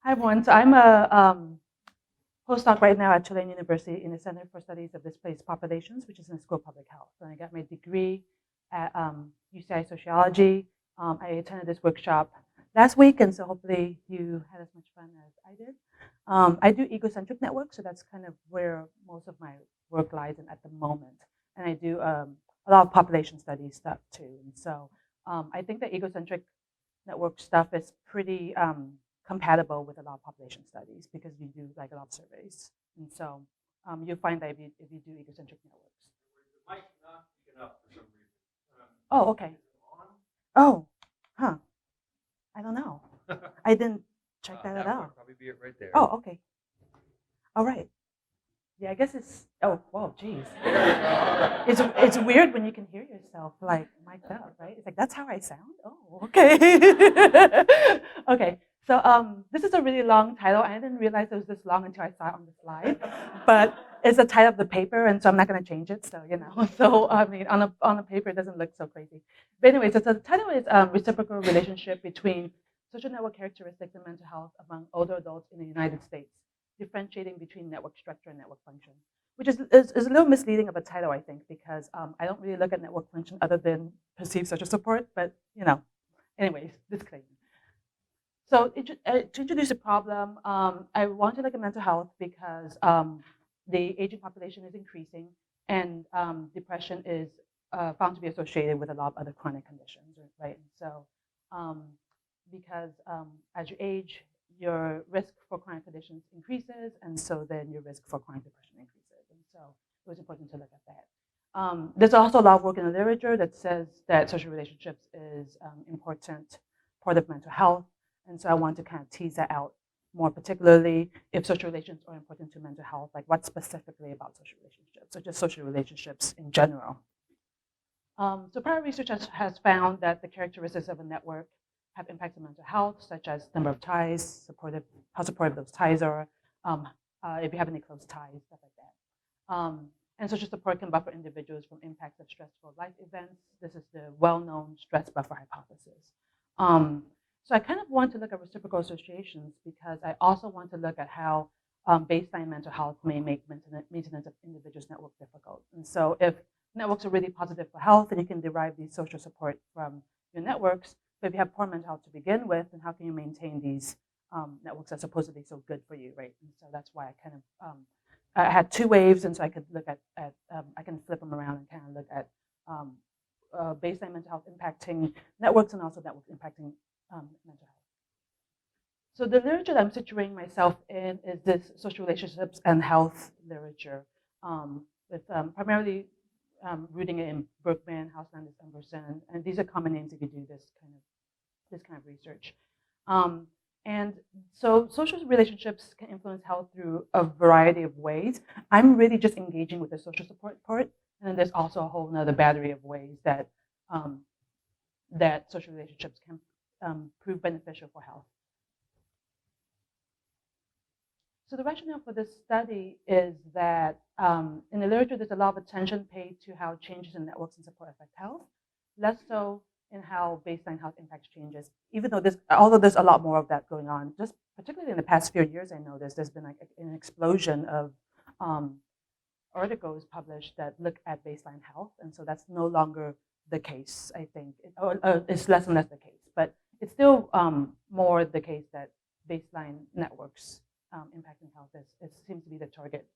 Hi, everyone. So I'm a postdoc right now at Tulane University in the Center for Studies of Displaced Populations, which is in the School of Public Health. And I got my degree at UCI Sociology. I attended this workshop last week, and so hopefully you had as much fun as I did. I do egocentric networks, so that's kind of where most of my work lies in at the moment. And I do a lot of population studies stuff too. And so I think the egocentric network stuff is pretty compatible with a lot of population studies because we do like a lot of surveys. And so you'll find that if you do egocentric networks. The mic's not picking up for some reason. Oh, okay. Oh, huh. I don't know. I didn't check that out. Probably be it right there. Oh, okay. All right. Yeah, I guess it's. Oh, whoa, geez. It's weird when you can hear yourself like mic'd up, right? It's like that's how I sound. Oh, okay. Okay. So this is a really long title. I didn't realize it was this long until I saw it on the slide, but it's the title of the paper, and so I'm not going to change it. So so I mean, on a paper, it doesn't look so crazy. But anyway, so the title is reciprocal relationship between social network characteristics and mental health among older adults in the United States, differentiating between network structure and network function, which is a little misleading of a title, I think, because I don't really look at network function other than perceived social support. But anyways, disclaimer. So to introduce the problem, I want to look at mental health because the aging population is increasing, and depression is found to be associated with a lot of other chronic conditions, right? And so because as you age, your risk for chronic conditions increases, and so then your risk for chronic depression increases. And so it was important to look at that. There's also a lot of work in the literature that says that social relationships is important part of mental health. And so I want to kind of tease that out more particularly if social relations are important to mental health, like what specifically about social relationships, or just social relationships in general. So prior research has found that the characteristics of a network have impacts on mental health, such as number of ties, how supportive those ties are, if you have any close ties, stuff like that. And social support can buffer individuals from impacts of stressful life events. This is the well-known stress buffer hypothesis. So I kind of want to look at reciprocal associations because I also want to look at how baseline mental health may make maintenance of individuals' network difficult. And so if networks are really positive for health, and you can derive these social support from your networks, but if you have poor mental health to begin with, then how can you maintain these networks that are supposedly so good for you, right? And so that's why I kind of I had two waves, and so I could look at I can flip them around and kind of look at baseline mental health impacting networks and also networks impacting mental health. So the literature that I'm situating myself in is this social relationships and health literature, with primarily rooting it in Brookman, Hauslandis, Emberson, and these are common names if you do this kind of research. And so social relationships can influence health through a variety of ways. I'm really just engaging with the social support part, and then there's also a whole nother battery of ways that that social relationships can prove beneficial for health. So the rationale for this study is that in the literature, there's a lot of attention paid to how changes in networks and support affect health, less so in how baseline health impacts changes. Even though although there's a lot more of that going on, just particularly in the past few years, I noticed there's been like an explosion of articles published that look at baseline health, and so that's no longer the case. I think it's less and less the case, but it's still more the case that baseline networks impacting health it seems to be the target.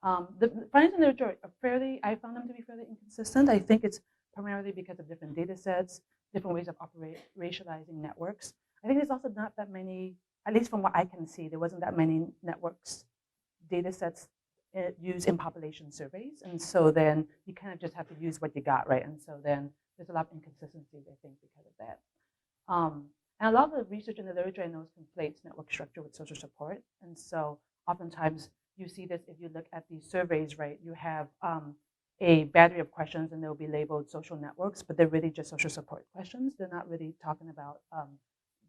The findings in the literature are I found them to be fairly inconsistent. I think it's primarily because of different data sets, different ways of racializing networks. I think there's also not that many, at least from what I can see, there wasn't that many networks data sets used in population surveys. And so then you kind of just have to use what you got, right? And so then there's a lot of inconsistencies, I think, because of that. And a lot of the research in the literature I know conflates network structure with social support. And so oftentimes you see this if you look at these surveys, right? You have a battery of questions and they'll be labeled social networks, but they're really just social support questions. They're not really talking about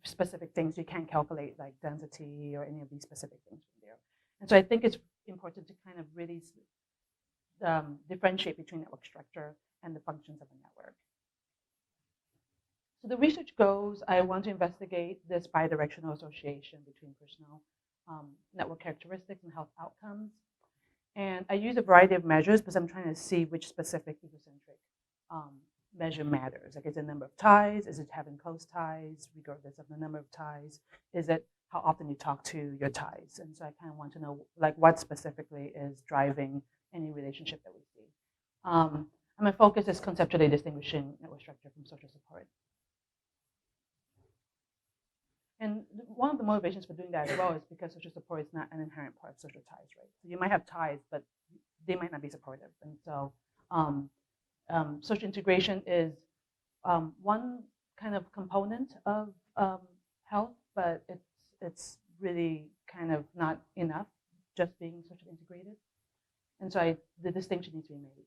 specific things you can't calculate, like density or any of these specific things from there. And so I think it's important to kind of really differentiate between network structure and the functions of a network. So the research goes, I want to investigate this bidirectional association between personal network characteristics and health outcomes. And I use a variety of measures because I'm trying to see which specific egocentric measure matters. Like, is it the number of ties? Is it having close ties, regardless of the number of ties? Is it how often you talk to your ties? And so I kind of want to know, like, what specifically is driving any relationship that we see. And my focus is conceptually distinguishing network structure from social support. And one of the motivations for doing that as well is because social support is not an inherent part of social ties, right? So you might have ties, but they might not be supportive. And so social integration is one kind of component of health, but it's really kind of not enough just being socially integrated. And so the distinction needs to be made.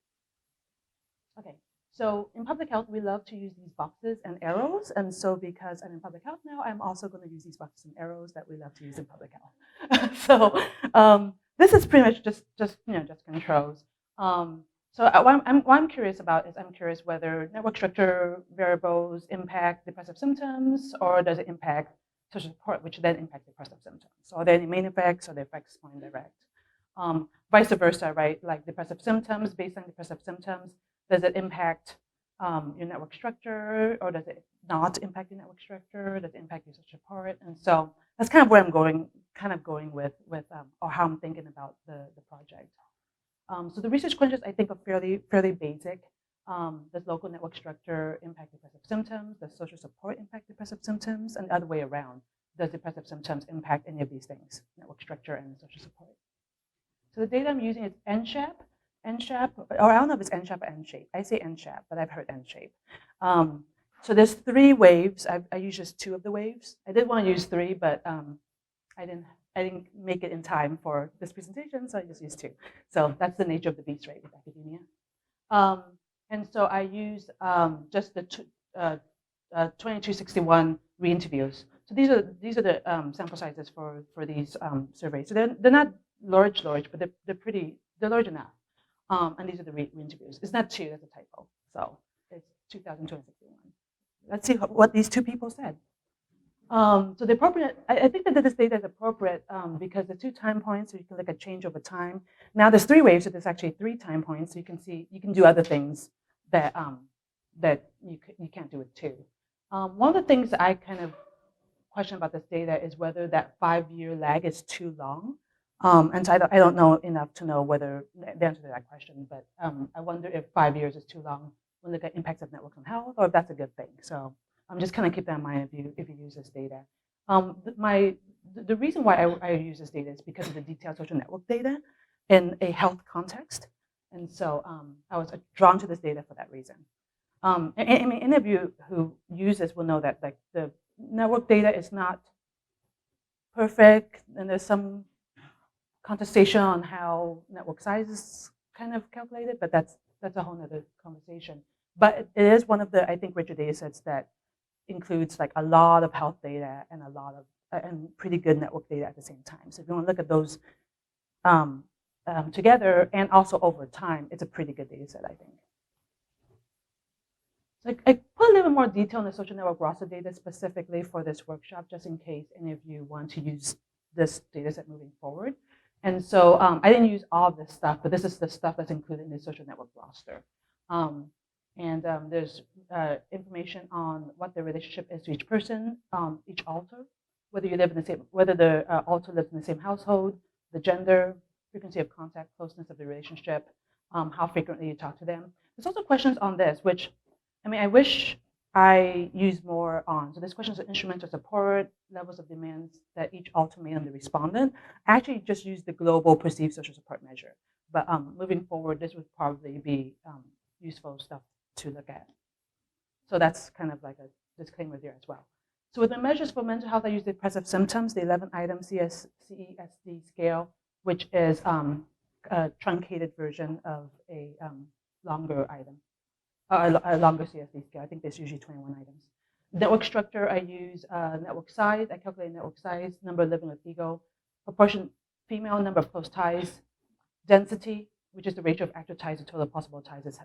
Okay, so in public health, we love to use these boxes and arrows. And so because I'm in public health now, I'm also going to use these boxes and arrows that we love to use in public health. So this is pretty much just controls. So what I'm curious about is I'm curious whether network structure variables impact depressive symptoms, or does it impact social support, which then impacts depressive symptoms. So are there any main effects, or the effects more indirect? Vice versa, right? Like depressive symptoms, based on depressive symptoms, does it impact your network structure, or does it not impact your network structure? Does it impact your social support? And so that's kind of where I'm going with or how I'm thinking about the project. So the research questions I think are fairly basic. Does local network structure impact depressive symptoms? Does social support impact depressive symptoms? And the other way around, does depressive symptoms impact any of these things, network structure and social support? So the data I'm using is NSHAP, or I don't know if it's NSHAP or NSHAPE. I say NSHAP, but I've heard NSHAPE. So there's 3 waves. I use just 2 of the waves. I did want to use 3, but I didn't make it in time for this presentation, so I just used 2. So that's the nature of the beast, right, with academia. And so I use just the 2261 re-interviews. So these are the sample sizes for these surveys. So they're not large, but they're large enough. And these are the re-interviews. It's not 2, that's a typo. So it's 2,261. Let's see what these 2 people said. So the appropriate, I think that this data is appropriate because the 2 time points, so you can look at change over time. Now there's 3 waves, so there's actually 3 time points. So you can see, you can do other things that you can't do with 2. One of the things I kind of question about this data is whether that 5-year lag is too long. And so I don't know enough to know whether the answer to that question, but I wonder if 5 years is too long when we look at impacts of networks on health, or if that's a good thing. So just kind of keep that in mind if you use this data. The reason why I use this data is because of the detailed social network data in a health context. And so I was drawn to this data for that reason. I mean, any of you who use this will know that like the network data is not perfect, and there's some contestation on how network size is kind of calculated, but that's a whole nother conversation. But it is one of the, I think, richer data sets that includes like a lot of health data and a lot of and pretty good network data at the same time. So if you want to look at those together and also over time, it's a pretty good data set, I think. So I put a little bit more detail on the social network roster data specifically for this workshop, just in case any of you want to use this data set moving forward. And so I didn't use all of this stuff, but this is the stuff that's included in the social network roster. There's information on what the relationship is to each person, each alter, whether you live in the same, whether the alter lives in the same household, the gender, frequency of contact, closeness of the relationship, how frequently you talk to them. There's also questions on this, which, I mean, I wish I used more on. So there's questions of instrumental support, levels of demands that each alter made on the respondent. I actually just used the global perceived social support measure. But moving forward, this would probably be useful stuff to look at. So that's kind of like a disclaimer there as well. So with the measures for mental health, I use depressive symptoms, the 11-item CESD scale, which is a truncated version of a longer item, a longer CSD scale. I think there's usually 21 items. Network structure, I use network size. I calculate network size, number living with ego, proportion female, number of close ties, density, which is the ratio of active ties to total possible ties, is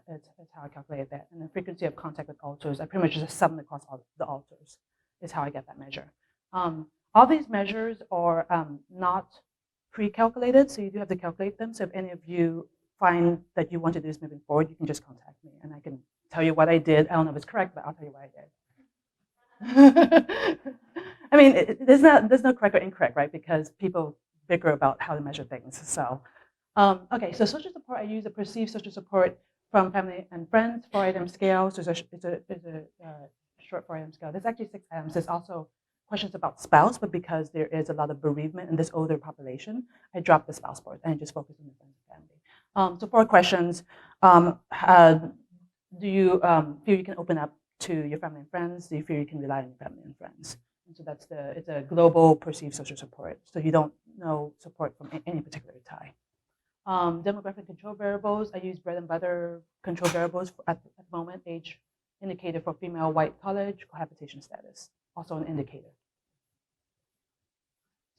how I calculated that. And the frequency of contact with alters, I pretty much just sum across all the alters, is how I get that measure. All these measures are not pre-calculated, so you do have to calculate them. So if any of you find that you want to do this moving forward, you can just contact me, and I can tell you what I did. I don't know if it's correct, but I'll tell you what I did. I mean, there's no correct or incorrect, right? Because people bicker about how to measure things. So, okay, so social support, I use a perceived social support from family and friends, 4-item scale. So it's a short 4-item scale. There's actually 6 items. There's also questions about spouse, but because there is a lot of bereavement in this older population, I dropped the spouse part and just focused on the friends and family. So 4 questions. Do you feel you can open up to your family and friends? Do you feel you can rely on your family and friends? And so it's a global perceived social support. So you don't know support from any particular tie. Demographic control variables, I use bread and butter control variables at the moment, age indicator for female, white, college, cohabitation status, also an indicator.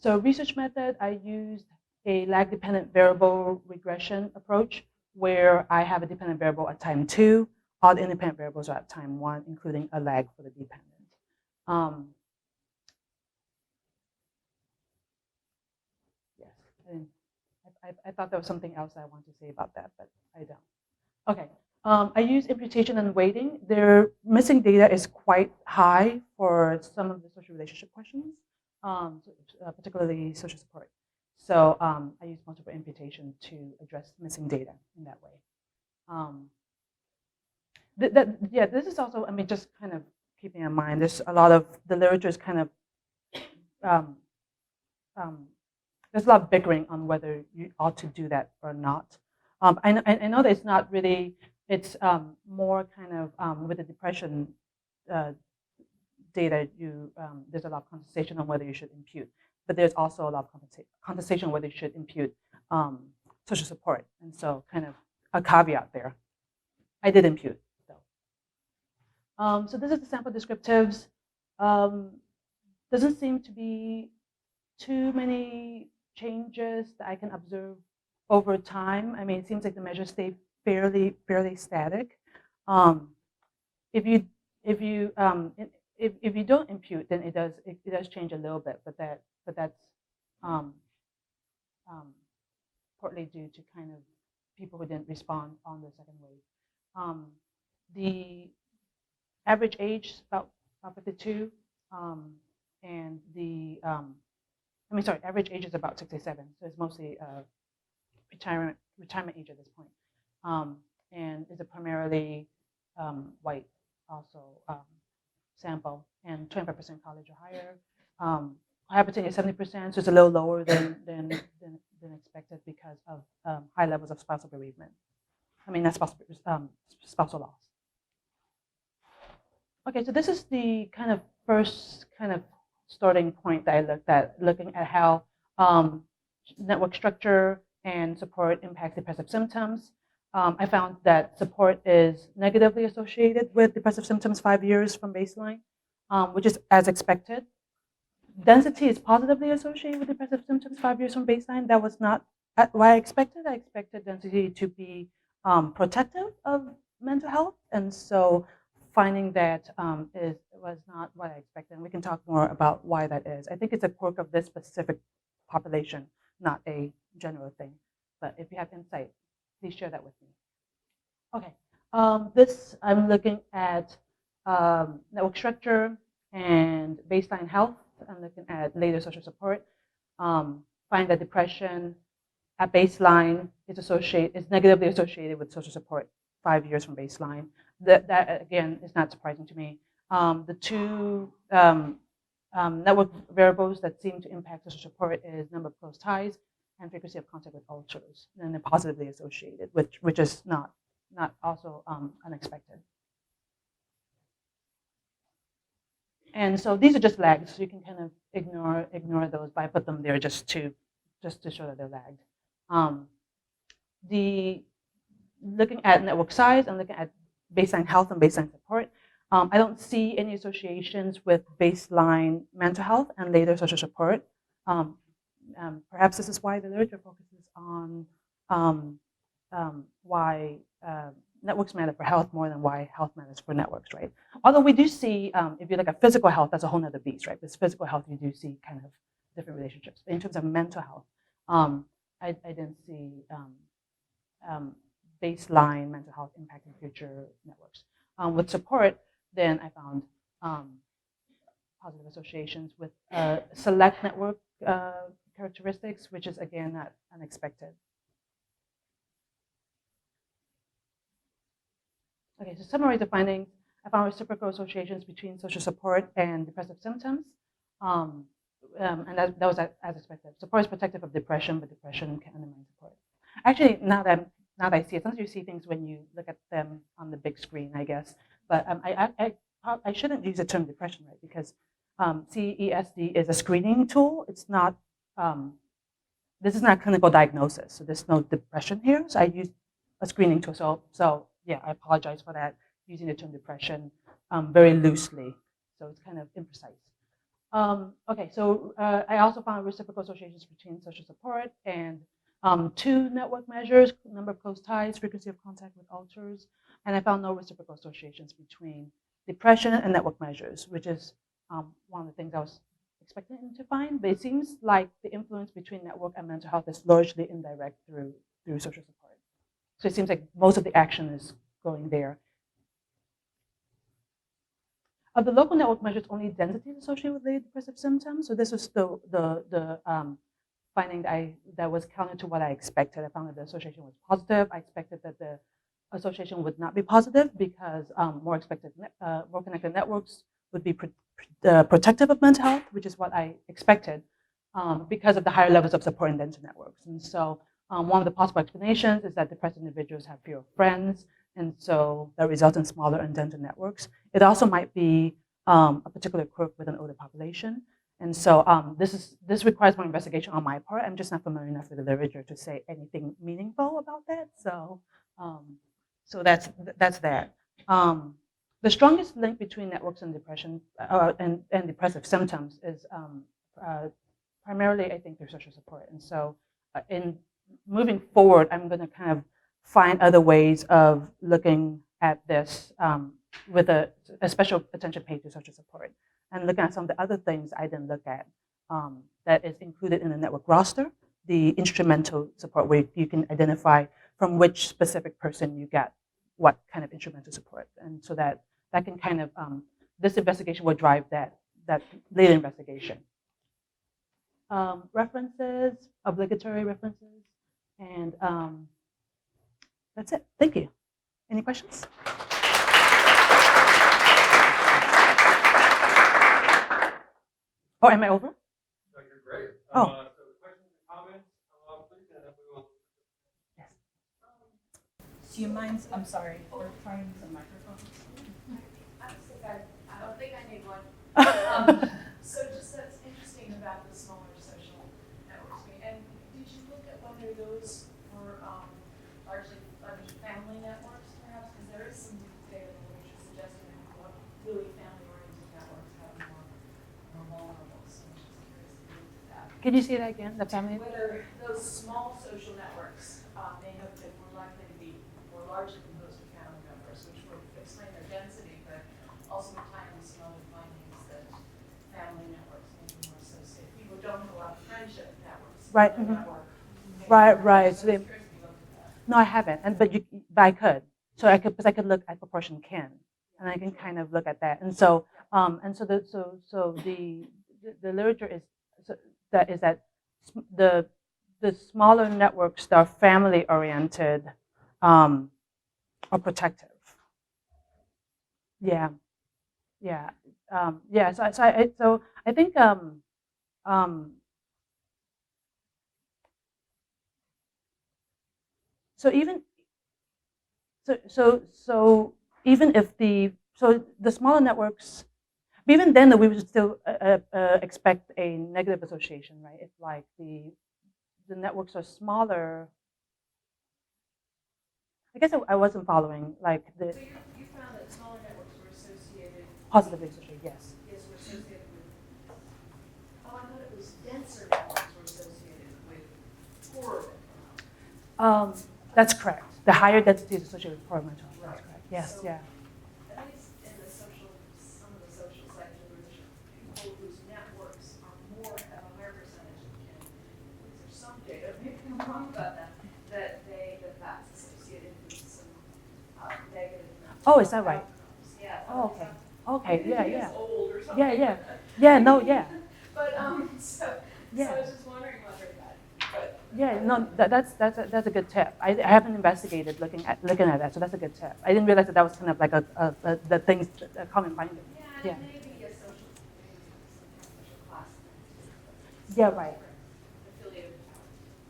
So research method, I used a lag-dependent variable regression approach where I have a dependent variable at time 2, all the independent variables are at time 1, including a lag for the dependent. Yes, I thought there was something else I wanted to say about that, but I don't. Okay, I use imputation and weighting. Their missing data is quite high for some of the social relationship questions, particularly social support. So I use multiple imputation to address missing data in that way. Yeah, this is also, I mean, just kind of keeping in mind, there's a lot of, the literature is kind of, there's a lot of bickering on whether you ought to do that or not. I know that it's not really, it's more kind of with the depression data, there's a lot of contestation on whether you should impute, but there's also a lot of contestation on whether you should impute social support. And so kind of a caveat there. I did impute, though. So this is the sample descriptives. Doesn't seem to be too many changes that I can observe over time. I mean, it seems like the measures stay fairly static. If you don't impute, then it does change a little bit, but that's partly due to kind of people who didn't respond on the second wave. The average age is about 52, and the average age is about 67, so it's mostly retirement age at this point, and is a primarily white also sample, and 25% college or higher. Cohabiting is 70%, so it's a little lower than expected because of high levels of spousal bereavement. I mean, that's spousal loss. Okay, so this is the kind of first kind of starting point that I looked at, looking at how network structure and support impacts depressive symptoms. I found that support is negatively associated with depressive symptoms 5 years from baseline, which is as expected. Density is positively associated with depressive symptoms 5 years from baseline. That was not what I expected. I expected density to be protective of mental health, and so finding that was not what I expected. And we can talk more about why that is. I think it's a quirk of this specific population, not a general thing. But if you have insight, please share that with me. Okay, this I'm looking at network structure and baseline health. I'm looking at later social support. Find that depression at baseline is negatively associated with social support 5 years from baseline. That again is not surprising to me. The two network variables that seem to impact social support is number of close ties and frequency of contact with alters, and they're positively associated, which is not also unexpected. And so these are just lags, so you can kind of ignore those, but I put them there just to show that they're lagged. Looking at network size and looking at baseline health and baseline support, I don't see any associations with baseline mental health and later social support. Perhaps this is why the literature focuses on why networks matter for health more than why health matters for networks, right? Although we do see, if you look at physical health, that's a whole other beast, right? With physical health, you do see kind of different relationships. But in terms of mental health, I didn't see baseline mental health impacting future networks. With support, then I found positive associations with select network characteristics, which is again not unexpected. Okay, to summarize the findings, I found reciprocal associations between social support and depressive symptoms. And that was as expected. Support is protective of depression, but depression can undermine support. Actually, now that I see it, sometimes you see things when you look at them on the big screen, I guess. But I shouldn't use the term depression, right? Because CESD is a screening tool. It's not. This is not clinical diagnosis, so there's no depression here. So I use a screening tool. So yeah, I apologize for that, using the term depression very loosely. So it's kind of imprecise. Okay, so I also found reciprocal associations between social support and 2 network measures, number of close ties, frequency of contact with alters, and I found no reciprocal associations between depression and network measures, which is one of the things I was expecting to find, but it seems like the influence between network and mental health is largely indirect through social support. So it seems like most of the action is going there. Of the local network measures, only density is associated with related depressive symptoms. So this was the finding that was counter to what I expected. I found that the association was positive. I expected that the association would not be positive because more connected networks would be protective of mental health, which is what I expected because of the higher levels of support in denser networks. And so one of the possible explanations is that depressed individuals have fewer friends, and so that results in smaller and denser networks. It also might be a particular quirk with an older population. And so this requires more investigation on my part. I'm just not familiar enough with the literature to say anything meaningful about that. So that's that. The strongest link between networks and depression and depressive symptoms is primarily, I think, through social support. And so in moving forward, I'm going to kind of find other ways of looking at this with a special attention paid to social support, and looking at some of the other things I didn't look at that is included in the network roster, the instrumental support, where you can identify from which specific person you get what kind of instrumental support. And so that can kind of, this investigation will drive that later investigation. References, obligatory references, and that's it. Thank you. Any questions? Oh, am I over? No, you're great. Oh. So the questions and comments, please, and then we will. Yes. Do you mind? I'm sorry. We're trying some microphones. I don't think I need one. So just that's interesting about the smaller social networks. And did you look at whether those were largely family networks, perhaps? Because there is some data in the literature suggesting that really family-oriented networks have more vulnerable. So I'm just curious to look at that. Can you say that again? The family? Whether those small social networks may have been more likely to be more largely composed of family members, which would explain their density, but also tie in some other findings that family networks may be more associated. People don't have a lot of friendship networks. Right. Right. So no, I haven't, but I could. So I could look at proportion kin, and I can kind of look at that. And so the literature is that the smaller networks that are family oriented are protective. Yeah. So I think so even if the smaller networks, even then we would still expect a negative association, right? If like the networks are smaller. I guess I wasn't following like the. So you found that smaller networks were associated. Positively associated, yes. Yes, were associated with. Oh, I thought it was denser networks were associated with poorer. That's correct. The higher density is associated with poor mental health. That's correct. Yes, So, yeah. at least in the social, some of the social science research, people whose networks are more, have a higher percentage of kin. There's some data, maybe I'm wrong about that, that that's associated with some negative. Oh, is that right? Outcomes. Yeah. Oh, okay. Okay, yeah, Maybe yeah. it's old or something. Yeah, yeah. Yeah, no, yeah. But, so Yeah. I was just wondering whether that, but. Yeah, no, that's a good tip. I haven't investigated looking at that, so that's a good tip. I didn't realize that was kind of like the things, a common finding. Yeah, Yeah. and it may be a social, maybe some kind of social class. Yeah, right. Affiliated with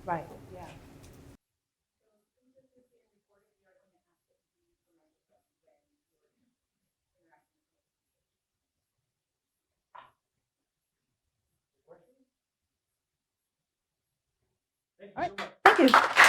power. Right, yeah. Thank you All right, so much. thank you.